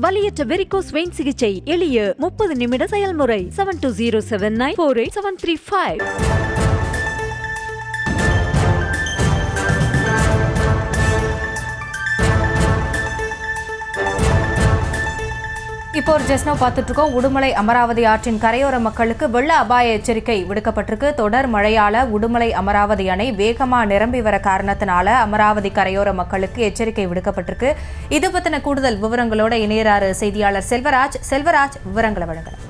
வலியற்ற varicose vein சிகிச்சை எளிய 30 நிமிட செயல்முறை 7207948735. இப்போ ஒரு ஜஸ்ட் நவ் பார்த்துட்டு இருக்கோம். உடுமலை அமராவதி ஆற்றின் கரையோர மக்களுக்கு வெள்ள அபாய எச்சரிக்கை விடுக்கப்பட்டிருக்கு. தொடர் மழையால உடுமலை அமராவதி அணை வேகமா நிரம்பி வர காரணத்தினால அமராவதி கரையோர மக்களுக்கு எச்சரிக்கை விடுக்கப்பட்டிருக்கு. இது பத்தின கூடுதல் விவரங்களோட இணையராறு செய்தியாளர் செல்வராஜ் விவரங்களை வழங்கலாம்.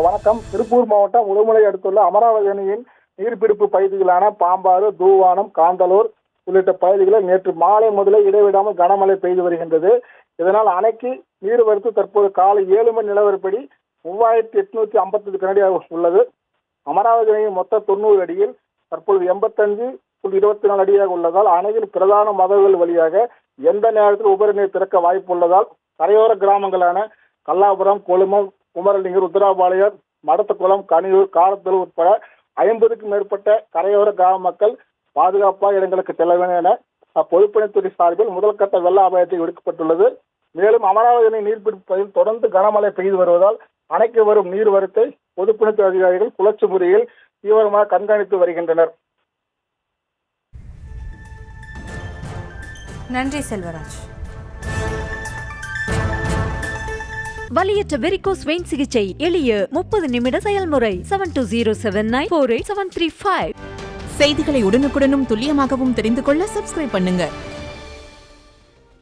வணக்கம். திருப்பூர் மாவட்டம் உடுமலை அடுத்துள்ள அமராவதி அணையின் நீர்பிடிப்பு பகுதிகளான பாம்பாறு, தூவானம், காந்தலூர் உள்ளிட்ட பகுதிகளில் நேற்று மாலை முதலே இடைவிடாமல் கனமழை பெய்து வருகின்றது. இதனால் அணைக்கு நீர்வரத்து தற்போது காலை 7 மணி நிலவரப்படி 3855 கனடியாக உள்ளது. அமராவதி அணையின் மொத்த 90 அடியில் தற்பொழுது 85.24 அடியாக உள்ளதால் அணையின் பிரதான மதகுகள் வழியாக எந்த நேரத்தில் உபரி நீர் திறக்க வாய்ப்பு உள்ளதால் கரையோர கிராமங்களான கல்லாபுரம், கொழுமம், குமரலிங்கர், உத்தராபாளையம், மடத்தக்குளம், கனியூர், காரத்தூர் உட்பட 50க்கும் மேற்பட்ட கரையோர கிராம மக்கள் பாதுகாப்பாக இடங்களுக்கு செல்ல வேண்டும் என பொதுப்பணித்துறை சார்பில் முதல்கட்ட வெள்ள அபாயத்தை விடுக்கப்பட்டுள்ளது. மேலும் அமராவதி அணை நீர்பிடிப்பு பகுதியில் தொடர்ந்து கனமழை பெய்து வருவதால் அணைக்கு வரும் நீர்வரத்தை பொதுப்பணித்துறை அதிகாரிகள் சுழற்சி முறையில் தீவிரமாக கண்காணித்து வருகின்றனர். நன்றி செல்வராஜ். வலியற்ற வெரிகோஸ் வெயின் சிகிச்சை எளிய 30 நிமிட செயல்முறை 7207948735. செய்திகளை உடனுக்குடனும் துல்லியமாகவும் தெரிந்து கொள்ள சப்ஸ்கிரைப் பண்ணுங்க.